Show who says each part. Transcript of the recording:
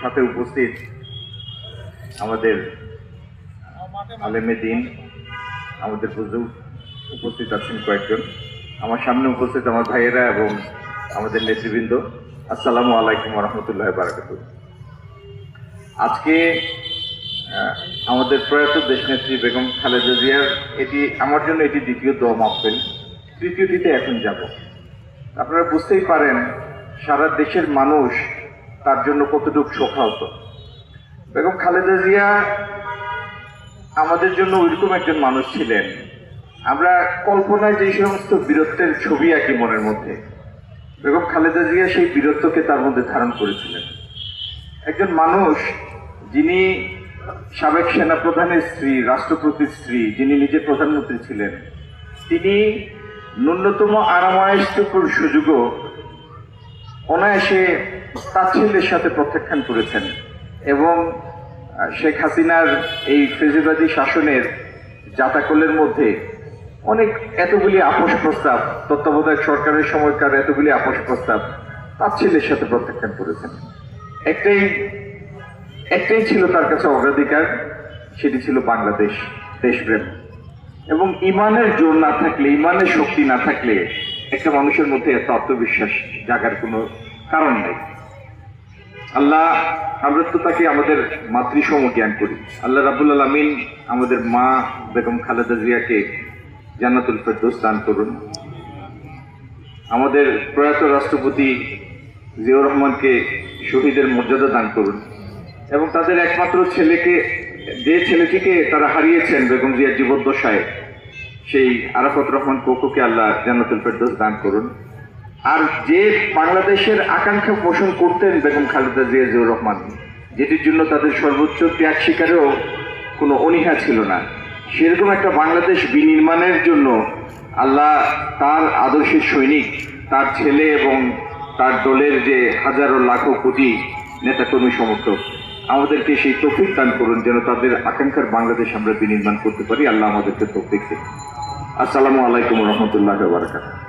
Speaker 1: সাথে উপস্থিত আমাদের আলেমে দিন, আমাদের বুজুর্গ উপস্থিত আছেন কয়েকজন, আমার সামনে উপস্থিত আমার ভাইয়েরা এবং আমাদের নেতৃবৃন্দ, আসসালামু আলাইকুম ওয়া রাহমাতুল্লাহি ওয়া বারাকাতুহু। আজকে আমাদের প্রয়াত দেশনেত্রী বেগম খালেদা জিয়ার আমার জন্য এটি দ্বিতীয় দোয়া মাহফিল, তৃতীয়টিতে এখন যাব। আপনারা বুঝতেই পারেন সারা দেশের মানুষ তার জন্য কতটুকু শোকাহত। বেগম খালেদা জিয়া আমাদের জন্য ওইরকম একজন মানুষ ছিলেন, আমরা কল্পনায় যে সমস্ত বীরত্বের ছবি আঁকি মনের মধ্যে, বেগম খালেদা জিয়া সেই বীরত্বকে তার মধ্যে ধারণ করেছিলেন। একজন মানুষ যিনি সাবেক সেনাপ্রধানের স্ত্রী, রাষ্ট্রপতির স্ত্রী, যিনি নিজে প্রধানমন্ত্রী ছিলেন, তিনি ন্যূনতম আরামায়েশটুকুর সুযোগও অনায়াসে তার ছেলের সাথে প্রত্যাখ্যান করেছেন এবং শেখ হাসিনার এই ফেজিবাদী শাসনের জাতাকলের মধ্যে অনেক এতগুলি আপোষ প্রস্তাব, তত্ত্বাবধায়ক সরকারের সময়কার এতগুলি আপোষ প্রস্তাব তার ছেলের সাথে প্রত্যাখ্যান করেছেন। একটাই ছিল তার কাছে অগ্রাধিকার, সেটি ছিল বাংলাদেশ, দেশপ্রেম। এবং ইমানের জোর না থাকলে, ইমানের শক্তি না থাকলে একটা মানুষের মধ্যে এত আত্মবিশ্বাস জাগার কোনো কারণ নেই। আল্লাহ, আমরা তো তাকে আমাদের মাতৃসম জ্ঞান করি। আল্লাহ রাব্বুল আলামিন আমাদের মা বেগম খালেদা জিয়াকে জান্নাতুল ফেরদৌস দান করুন। আমাদের প্রয়াত রাষ্ট্রপতি জিয়াউর রহমানকে শহীদের মর্যাদা দান করুন এবং তাদের একমাত্র যে ছেলেটিকে তারা হারিয়েছেন বেগম জিয়ার জীবদ্দশায়, সেই আরাফাত রহমান কোকোকে আল্লাহ জান্নাতুল ফেরদৌস দান করুন। আর যে বাংলাদেশের আকাঙ্ক্ষা পোষণ করতেন বেগম খালেদা জিয়াউর রহমান, যেটির জন্য তাদের সর্বোচ্চ ত্যাগ স্বীকারেও কোনো অনীহা ছিল না, সেরকম একটা বাংলাদেশ বিনির্মাণের জন্য আল্লাহ তার আদর্শের সৈনিক, তার ছেলে এবং তার দলের যে হাজারো লাখো কোটি নেতাকর্মী সমর্থক, আমাদেরকে সেই তৌফিক দান করুন যেন তাদের আকাঙ্ক্ষার বাংলাদেশ আমরা বিনির্মাণ করতে পারি। আল্লাহ আমাদেরকে তৌফিক দিন। আসসালামু আলাইকুম ওয়া রাহমাতুল্লাহি ওয়া বারাকাতুহু।